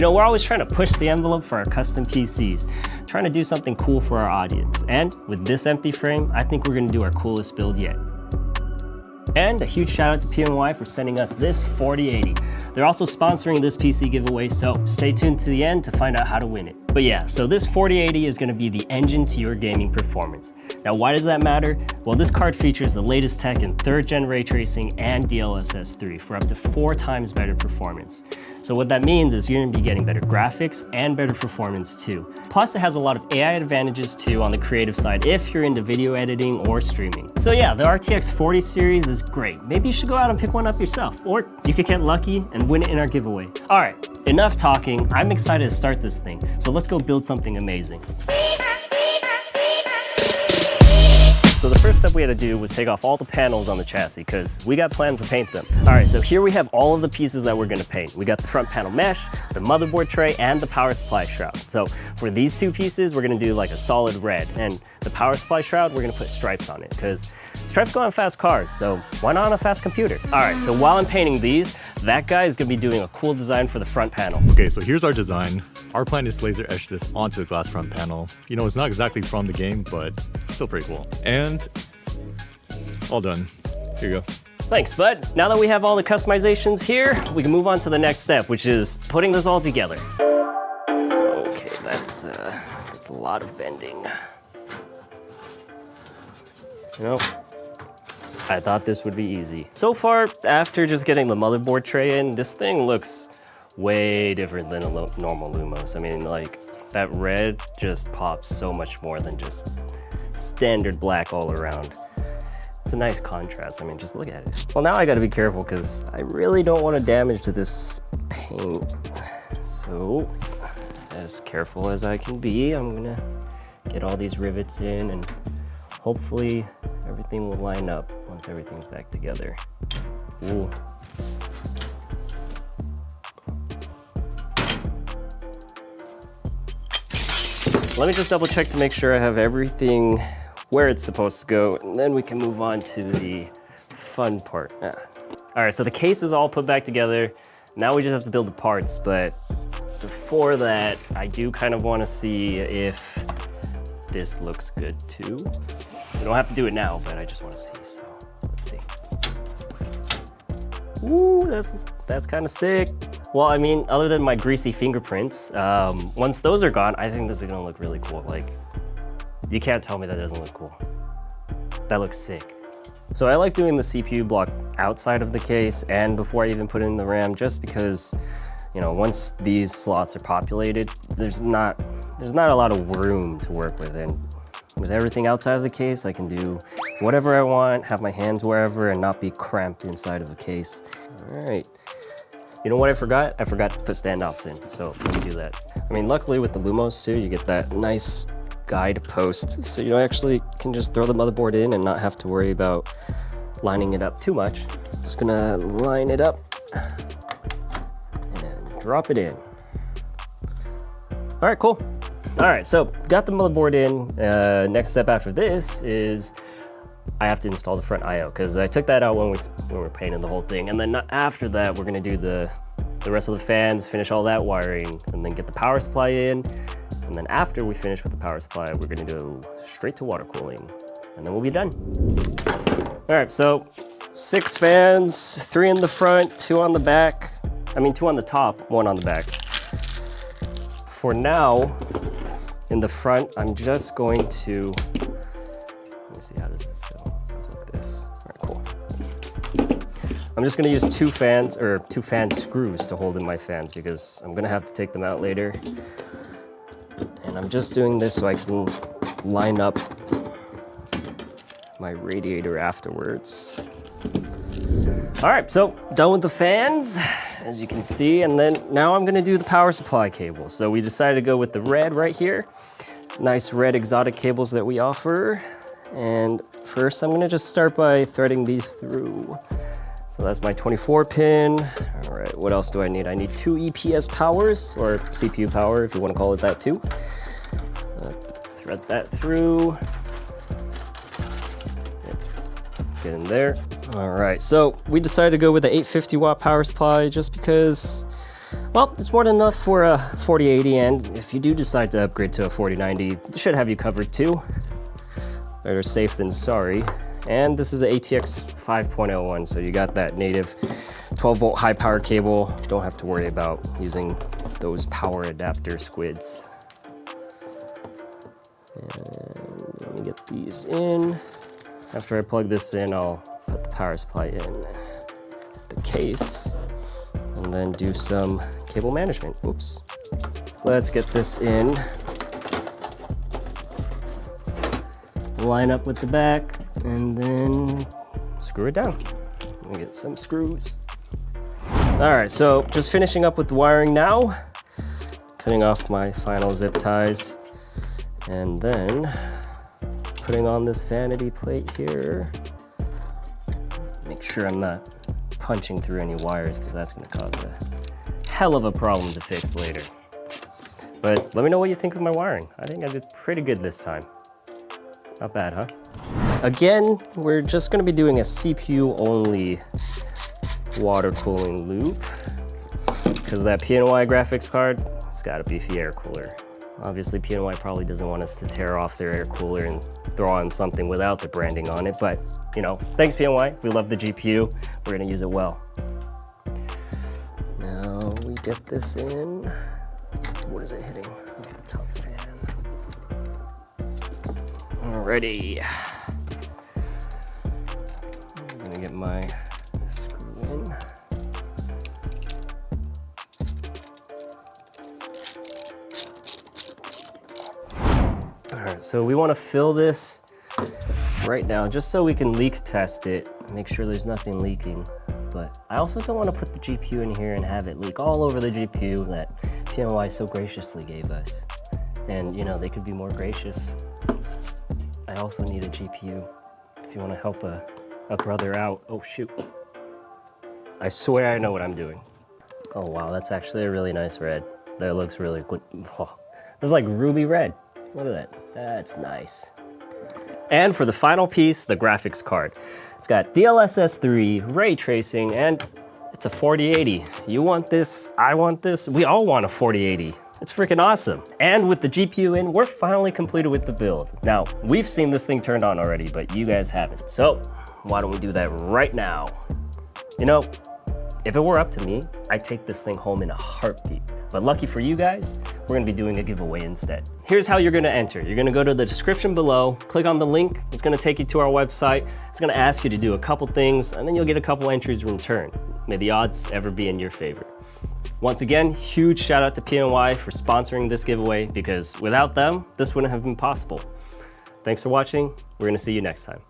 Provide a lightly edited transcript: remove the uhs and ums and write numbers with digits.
You know, we're always trying to push the envelope for our custom PCs, trying to do something cool for our audience. And with this empty frame, I think we're gonna do our coolest build yet. And a huge shout out to PNY for sending us this 4080. They're also sponsoring this PC giveaway, so stay tuned to the end to find out how to win it. But yeah, so this 4080 is gonna be the engine to your gaming performance. Now, why does that matter? Well, this card features the latest tech in 3rd gen ray tracing and DLSS 3 for up to 4 times better performance. So what that means is you're gonna be getting better graphics and better performance too. Plus, it has a lot of AI advantages too on the creative side if you're into video editing or streaming. So yeah, the RTX 40 series is great. Maybe you should go out and pick one up yourself, or you could get lucky and win it in our giveaway. All right, enough talking. I'm excited to start this thing. So let's go build something amazing. So the first step we had to do was take off all the panels on the chassis because we got plans to paint them. All right, so here we have all of the pieces that we're gonna paint. We got the front panel mesh, the motherboard tray, and the power supply shroud. So for these 2 pieces, we're gonna do like a solid red, and the power supply shroud, we're gonna put stripes on it because stripes go on fast cars, so why not on a fast computer? All right, so while I'm painting these, that guy is gonna be doing a cool design for the front panel. Okay, so here's our design. Our plan is to laser etch this onto the glass front panel. You know, it's not exactly from the game, but it's still pretty cool. And all done. Here you go. Thanks, bud. Now that we have all the customizations here, we can move on to the next step, which is putting this all together. Okay, that's a lot of bending. You know, I thought this would be easy. So far, after just getting the motherboard tray in, this thing looks way different than a normal Lumos. I mean, like, that red just pops so much more than just standard black all around. It's a nice contrast. I mean, just look at it. Well, now I gotta be careful because I really don't want to damage to this paint. So, as careful as I can be, I'm gonna get all these rivets in and hopefully everything will line up once everything's back together. Ooh. Let me just double check to make sure I have everything where it's supposed to go, and then we can move on to the fun part. All right, so the case is all put back together. Now we just have to build the parts, but before that, I do kind of want to see if this looks good too. We don't have to do it now, but I just want to see, so let's see. Ooh, that's kind of sick. Well, I mean, other than my greasy fingerprints, once those are gone, I think this is gonna look really cool. Like, you can't tell me that doesn't look cool. That looks sick. So I like doing the CPU block outside of the case and before I even put in the RAM, just because, you know, once these slots are populated, there's not a lot of room to work with. And with everything outside of the case, I can do whatever I want, have my hands wherever, and not be cramped inside of a case. All right. You know what I forgot? I forgot to put standoffs in, so let me do that. I mean, luckily with the Lumos too, you get that nice guide post, so you actually can just throw the motherboard in and not have to worry about lining it up too much. Just gonna line it up and drop it in. All right, cool. All right, so got the motherboard in. Next step after this is I have to install the front I/O because I took that out when we were painting the whole thing, and then after that we're gonna do the rest of the fans, finish all that wiring, and then get the power supply in. And then after we finish with the power supply, we're gonna go straight to water cooling, and then we'll be done. All right, so 6 fans, 3 in the front, 2 on the back. I mean, 2 on the top, 1 on the back. For now, in the front, I'm just going to, let me see, how does this go? It's like this. All right, cool. I'm just gonna use 2 fans, or 2 fan screws to hold in my fans because I'm gonna have to take them out later. And I'm just doing this so I can line up my radiator afterwards. All right, so done with the fans, as you can see, and then now I'm gonna do the power supply cable. So we decided to go with the red right here. Nice red exotic cables that we offer. And first I'm gonna just start by threading these through. So that's my 24 pin. All right, what else do I need? I need 2 EPS powers, or CPU power if you wanna call it that too. Thread that through. Let's get in there. All right, so we decided to go with the 850 watt power supply just because Well, it's more than enough for a 4080, and if you do decide to upgrade to a 4090, it should have you covered too. Better safe than sorry. And this is an ATX 5.01, so you got that native 12-volt high power cable. Don't have to worry about using those power adapter squids. And let me get these in. After I plug this in, I'll put the power supply in the case, and then do some cable management. Oops. Let's get this in. Line up with the back, and then screw it down. Let me get some screws. All right, so just finishing up with the wiring now. Cutting off my final zip ties, and then putting on this vanity plate here. Make sure I'm not punching through any wires, because that's gonna cause a hell of a problem to fix later. But let me know what you think of my wiring. I think I did pretty good this time. Not bad, huh? Again, we're just gonna be doing a CPU only water cooling loop, because that PNY graphics card, it's got a beefy air cooler. Obviously, PNY probably doesn't want us to tear off their air cooler and throw on something without the branding on it, but you know, thanks PNY, we love the GPU, we're gonna use it well. Now we get this in. What is it hitting? Oh, the top fan. Alrighty. I'm gonna get my screw in. Alright, so we want to fill this right now just so we can leak test it, make sure there's nothing leaking. But I also don't want to put the GPU in here and have it leak all over the GPU that PNY so graciously gave us. And you know, they could be more gracious. I also need a GPU if you want to help a brother out. Oh shoot. I swear I know what I'm doing. Oh wow, that's actually a really nice red. That looks really good. Oh, it's like ruby red. Look at that. That's nice. And for the final piece, the graphics card. It's got DLSS 3, ray tracing, and it's a 4080. You want this, I want this, we all want a 4080. It's freaking awesome. And with the GPU in, we're finally completed with the build. Now, we've seen this thing turned on already, but you guys haven't. So why don't we do that right now? You know, if it were up to me, I'd take this thing home in a heartbeat. But lucky for you guys, we're gonna be doing a giveaway instead. Here's how you're gonna enter. You're gonna go to the description below, click on the link, it's gonna take you to our website, it's gonna ask you to do a couple things, and then you'll get a couple entries in return. May the odds ever be in your favor. Once again, huge shout out to PNY for sponsoring this giveaway, because without them, this wouldn't have been possible. Thanks for watching, we're gonna see you next time.